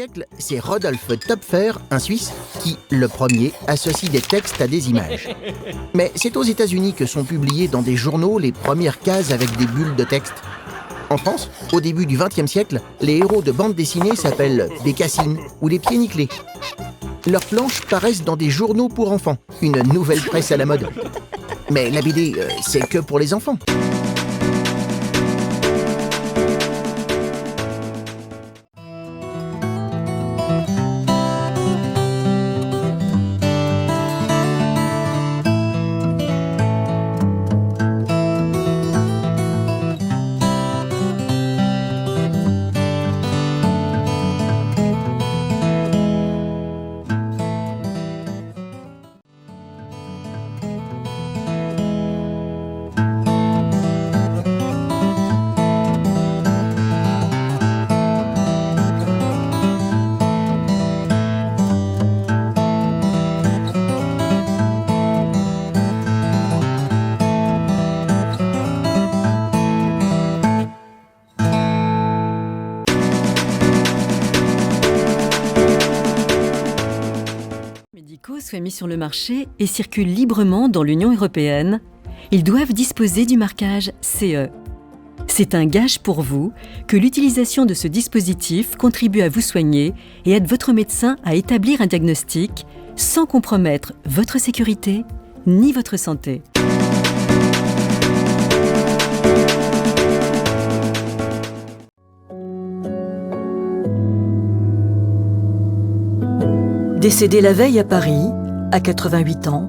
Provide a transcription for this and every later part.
siècle, c'est Rodolphe Töpffer, un Suisse, qui, le premier, associe des textes à des images. Mais c'est aux États-Unis que sont publiées dans des journaux les premières cases avec des bulles de texte. En France, au début du XXe siècle, les héros de bande dessinée s'appellent Bécassine ou les Pieds Nickelés. Leurs planches paraissent dans des journaux pour enfants, une nouvelle presse à la mode. Mais la BD, c'est que pour les enfants. Soient mis sur le marché et circulent librement dans l'Union européenne, ils doivent disposer du marquage CE. C'est un gage pour vous que l'utilisation de ce dispositif contribue à vous soigner et aide votre médecin à établir un diagnostic sans compromettre votre sécurité ni votre santé. Décédé la veille à Paris, à 88 ans,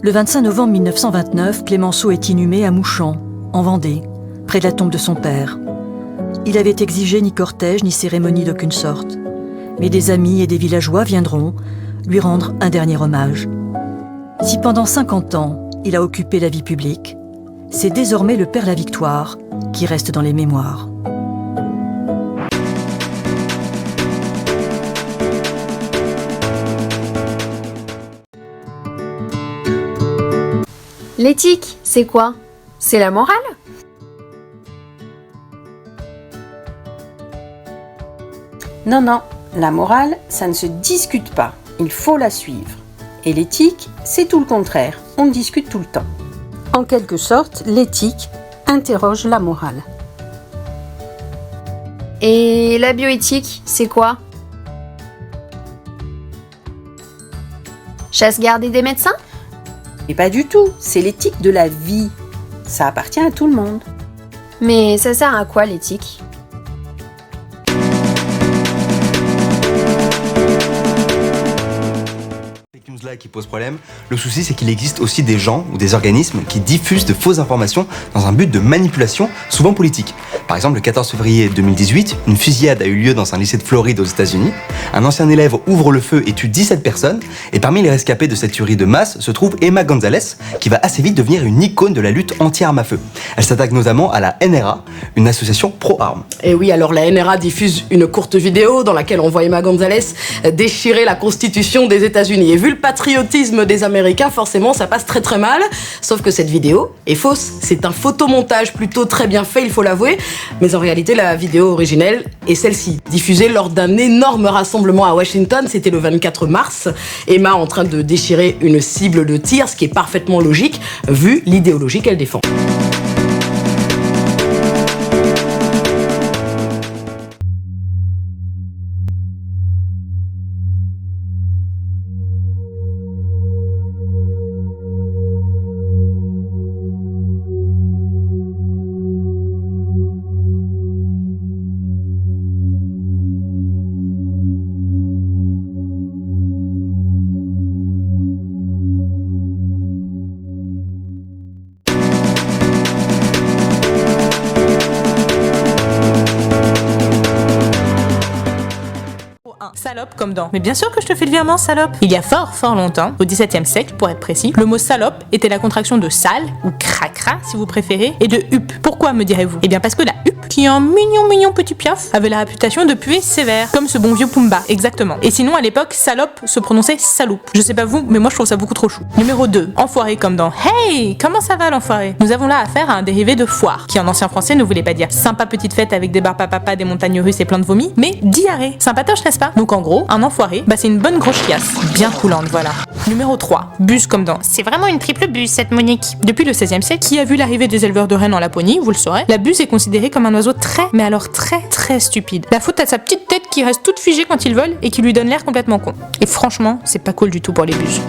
le 25 novembre 1929, Clémenceau est inhumé à Mouchamp, en Vendée, près de la tombe de son père. Il avait exigé ni cortège ni cérémonie d'aucune sorte. Mais des amis et des villageois viendront lui rendre un dernier hommage. Si pendant 50 ans, il a occupé la vie publique, c'est désormais le Père Lavictoire qui reste dans les mémoires. L'éthique, c'est quoi? C'est la morale? Non, la morale, ça ne se discute pas, il faut la suivre. Et l'éthique, c'est tout le contraire, on discute tout le temps. En quelque sorte, l'éthique interroge la morale. Et la bioéthique, c'est quoi? Chasse gardée des médecins? Et pas du tout, c'est l'éthique de la vie. Ça appartient à tout le monde. Mais ça sert à quoi l'éthique? Là qui pose problème. Le souci, c'est qu'il existe aussi des gens ou des organismes qui diffusent de fausses informations dans un but de manipulation, souvent politique. Par exemple, le 14 février 2018, une fusillade a eu lieu dans un lycée de Floride aux États-Unis. Un ancien élève ouvre le feu et tue 17 personnes. Et parmi les rescapés de cette tuerie de masse se trouve Emma Gonzalez, qui va assez vite devenir une icône de la lutte anti-armes à feu. Elle s'attaque notamment à la NRA, une association pro-armes. Et oui, alors la NRA diffuse une courte vidéo dans laquelle on voit Emma Gonzalez déchirer la constitution des États-Unis. Et vu le patriotisme des Américains, forcément, ça passe très très mal. Sauf que cette vidéo est fausse. C'est un photomontage plutôt très bien fait, il faut l'avouer. Mais en réalité, la vidéo originelle est celle-ci, diffusée lors d'un énorme rassemblement à Washington. C'était le 24 mars. Emma en train de déchirer une cible de tir, ce qui est parfaitement logique, vu l'idéologie qu'elle défend. salope comme dans. Mais bien sûr que je te fais le virement, salope. Il y a fort longtemps, au XVIIe siècle pour être précis, le mot salope était la contraction de sale, ou cracra si vous préférez, et de huppe. Pourquoi me direz-vous? Eh bien parce que la huppe, qui est un mignon petit piaf, avait la réputation de puer sévère, comme ce bon vieux Pumba, exactement. Et sinon à l'époque, salope se prononçait saloupe. Je sais pas vous, mais moi je trouve ça beaucoup trop chou. Numéro 2, enfoiré comme dans Hey, comment ça va l'enfoiré? Nous avons là affaire à un dérivé de foire, qui en ancien français ne voulait pas dire sympa petite fête avec des bars papa, des montagnes russes et plein de vomi, mais diarrhée. Sympatoche, n'est-ce pas? Donc en gros, un enfoiré, c'est une bonne grosse chiasse, bien coulante, voilà. Numéro 3, buse comme dans C'est vraiment une triple buse cette Monique. Depuis le XVIe siècle, qui a vu l'arrivée des éleveurs de rennes en Laponie, vous le saurez, la buse est considérée comme un oiseau très stupide. La faute à sa petite tête qui reste toute figée quand il vole et qui lui donne l'air complètement con. Et franchement, c'est pas cool du tout pour les buses.